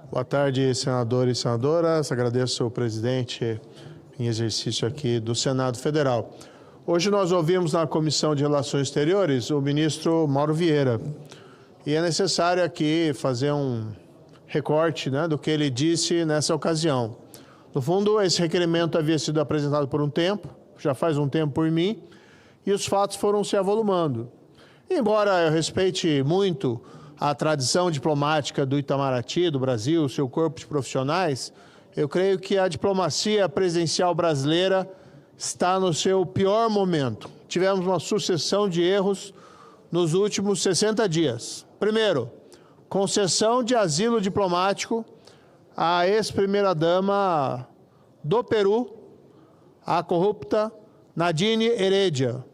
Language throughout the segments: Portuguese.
Boa tarde, senadores e senadoras. Agradeço ao presidente em exercício aqui do Senado Federal. Hoje nós ouvimos na Comissão de Relações Exteriores o ministro Mauro Vieira. E é necessário aqui fazer um recorte, do que ele disse nessa ocasião. No fundo, esse requerimento havia sido apresentado por um tempo, já faz um tempo por mim, e os fatos foram se avolumando. Embora eu respeite muito a tradição diplomática do Itamaraty, do Brasil, seu corpo de profissionais, eu creio que a diplomacia presidencial brasileira está no seu pior momento. Tivemos uma sucessão de erros nos últimos 60 dias. Primeiro, concessão de asilo diplomático à ex-primeira-dama do Peru, a corrupta Nadine Heredia.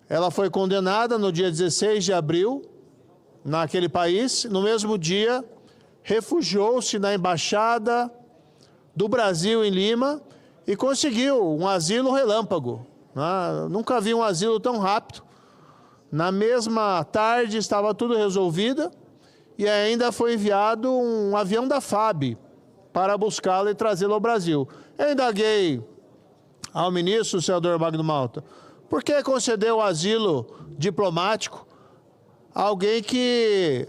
Ela foi condenada no dia 16 de abril, naquele país. No mesmo dia, refugiou-se na Embaixada do Brasil em Lima e conseguiu um asilo relâmpago. Nunca vi um asilo tão rápido. Na mesma tarde estava tudo resolvido e ainda foi enviado um avião da FAB para buscá-lo e trazê-lo ao Brasil. Eu indaguei ao ministro, o senador Magno Malta, por que concedeu asilo diplomático a alguém que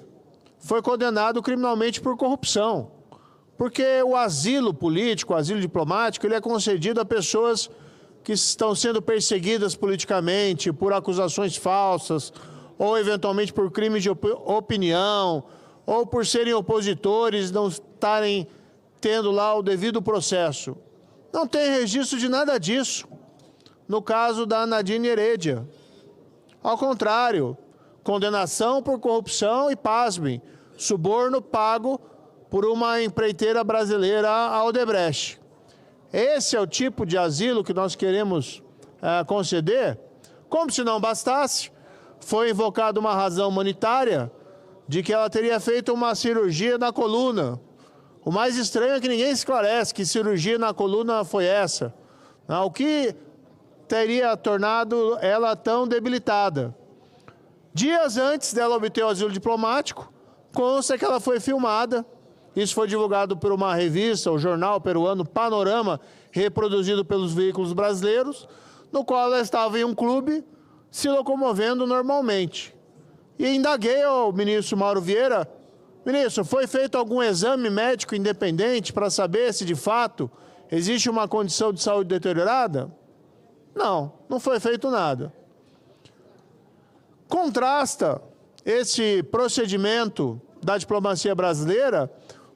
foi condenado criminalmente por corrupção? Porque o asilo político, o asilo diplomático, ele é concedido a pessoas que estão sendo perseguidas politicamente por acusações falsas, ou eventualmente por crimes de opinião, ou por serem opositores, não estarem tendo lá o devido processo. Não tem registro de nada disso no caso da Nadine Heredia. Ao contrário, condenação por corrupção e, pasmem, suborno pago por uma empreiteira brasileira, a Odebrecht. Esse é o tipo de asilo que nós queremos conceder? Como se não bastasse, foi invocada uma razão humanitária de que ela teria feito uma cirurgia na coluna. O mais estranho é que ninguém esclarece que cirurgia na coluna foi essa. O que teria tornado ela tão debilitada? Dias antes dela obter o asilo diplomático, consta que ela foi filmada. Isso foi divulgado por uma revista, o jornal peruano Panorama, reproduzido pelos veículos brasileiros, no qual ela estava em um clube, se locomovendo normalmente. E indaguei ao ministro Mauro Vieira: ministro, foi feito algum exame médico independente para saber se de fato existe uma condição de saúde deteriorada? Não, não foi feito nada. Contrasta esse procedimento da diplomacia brasileira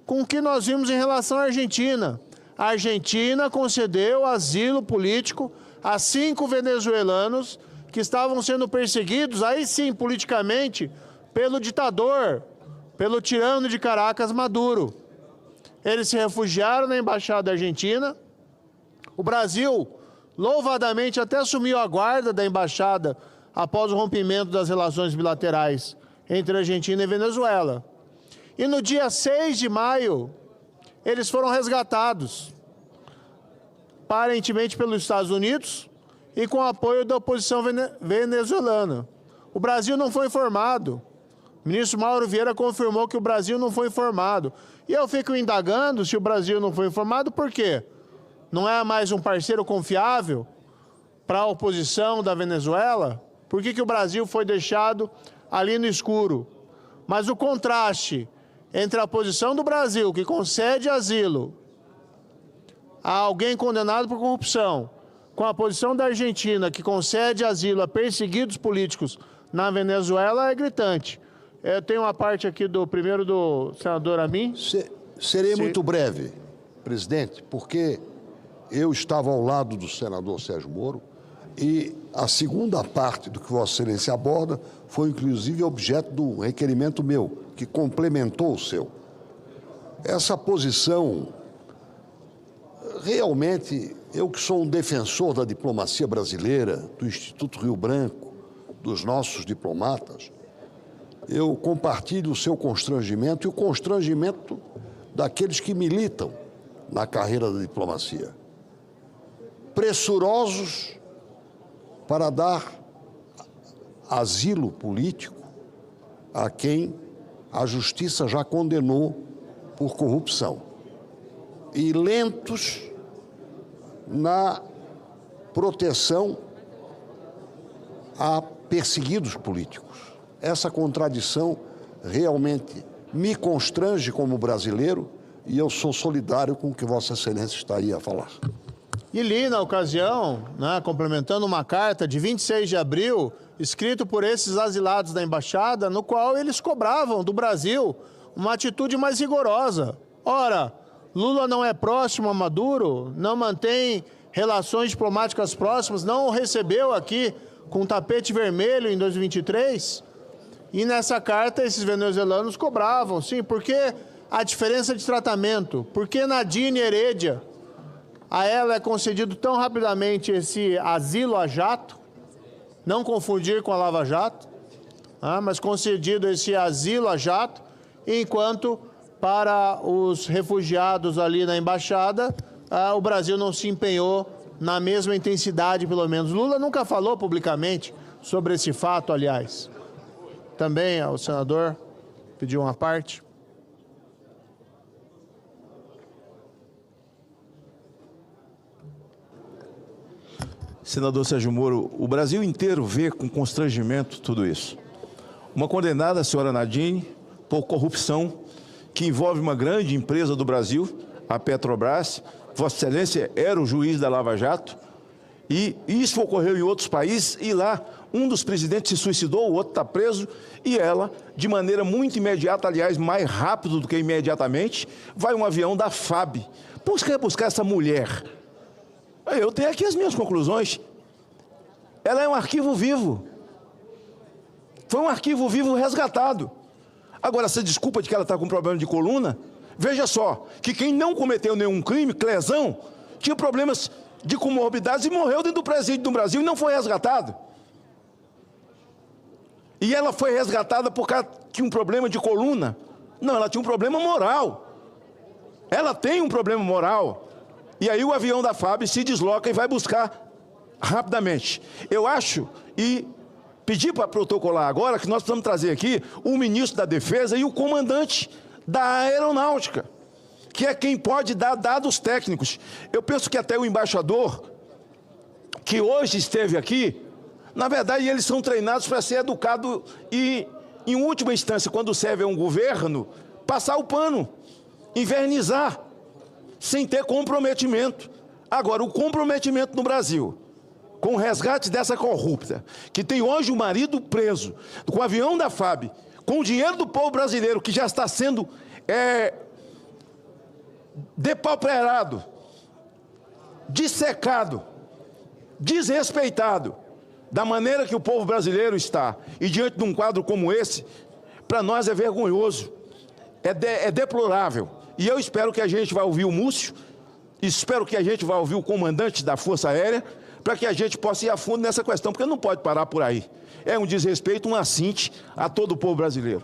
com o que nós vimos em relação à Argentina. A Argentina concedeu asilo político a 5 venezuelanos que estavam sendo perseguidos, aí sim, politicamente, pelo ditador, pelo tirano de Caracas, Maduro. Eles se refugiaram na Embaixada Argentina. O Brasil, louvadamente, até assumiu a guarda da Embaixada após o rompimento das relações bilaterais entre Argentina e Venezuela. E no dia 6 de maio, eles foram resgatados, aparentemente pelos Estados Unidos e com apoio da oposição venezuelana. O Brasil não foi informado. O ministro Mauro Vieira confirmou que o Brasil não foi informado. E eu fico indagando se o Brasil não foi informado, por quê? Não é mais um parceiro confiável para a oposição da Venezuela? Por que o Brasil foi deixado ali no escuro? Mas o contraste entre a posição do Brasil, que concede asilo a alguém condenado por corrupção, com a posição da Argentina, que concede asilo a perseguidos políticos na Venezuela, é gritante. Eu tenho uma parte aqui primeiro do senador Amin. Serei muito breve, presidente, porque eu estava ao lado do senador Sérgio Moro e a segunda parte do que Vossa Excelência aborda foi, inclusive, objeto do requerimento meu, que complementou o seu. Essa posição, realmente, eu que sou um defensor da diplomacia brasileira, do Instituto Rio Branco, dos nossos diplomatas, eu compartilho o seu constrangimento e o constrangimento daqueles que militam na carreira da diplomacia. Pressurosos para dar asilo político a quem a justiça já condenou por corrupção e lentos na proteção a perseguidos políticos. Essa contradição realmente me constrange como brasileiro e eu sou solidário com o que Vossa Excelência está aí a falar. E li, na ocasião, né, complementando uma carta de 26 de abril, escrito por esses asilados da embaixada, no qual eles cobravam do Brasil uma atitude mais rigorosa. Ora, Lula não é próximo a Maduro, não mantém relações diplomáticas próximas, não o recebeu aqui com tapete vermelho em 2023. E nessa carta esses venezuelanos cobravam, sim, porque a diferença de tratamento, porque Nadine Heredia, a ela é concedido tão rapidamente esse asilo a jato, não confundir com a Lava Jato, mas concedido esse asilo a jato, enquanto para os refugiados ali na embaixada, o Brasil não se empenhou na mesma intensidade, pelo menos. Lula nunca falou publicamente sobre esse fato, aliás. Também o senador pediu uma parte. Senador Sérgio Moro, o Brasil inteiro vê com constrangimento tudo isso. Uma condenada, a senhora Nadine, por corrupção, que envolve uma grande empresa do Brasil, a Petrobras. Vossa Excelência era o juiz da Lava Jato, e isso ocorreu em outros países, e lá um dos presidentes se suicidou, o outro está preso, e ela, de maneira muito imediata, aliás, mais rápido do que imediatamente, vai um avião da FAB. Por que buscar essa mulher? Eu tenho aqui as minhas conclusões. Ela é um arquivo vivo. Foi um arquivo vivo resgatado. Agora, essa desculpa de que ela está com problema de coluna, veja só, que quem não cometeu nenhum crime, Clezão, tinha problemas de comorbidades e morreu dentro do presídio do Brasil e não foi resgatado. E ela foi resgatada porque ela tinha um problema de coluna. Não, ela tinha um problema moral. Ela tem um problema moral. E aí o avião da FAB se desloca e vai buscar rapidamente. Eu acho, e pedi para protocolar agora, que nós precisamos trazer aqui o ministro da Defesa e o comandante da Aeronáutica, que é quem pode dar dados técnicos. Eu penso que até o embaixador, que hoje esteve aqui, na verdade eles são treinados para ser educados e, em última instância, quando serve a um governo, passar o pano, invernizar, sem ter comprometimento. Agora, o comprometimento no Brasil, com o resgate dessa corrupta, que tem hoje o marido preso, com o avião da FAB, com o dinheiro do povo brasileiro, que já está sendo depauperado, dissecado, desrespeitado, da maneira que o povo brasileiro está, e diante de um quadro como esse, para nós é vergonhoso, é deplorável. E eu espero que a gente vá ouvir o Múcio, espero que a gente vá ouvir o comandante da Força Aérea, para que a gente possa ir a fundo nessa questão, porque não pode parar por aí. É um desrespeito, um assinte a todo o povo brasileiro.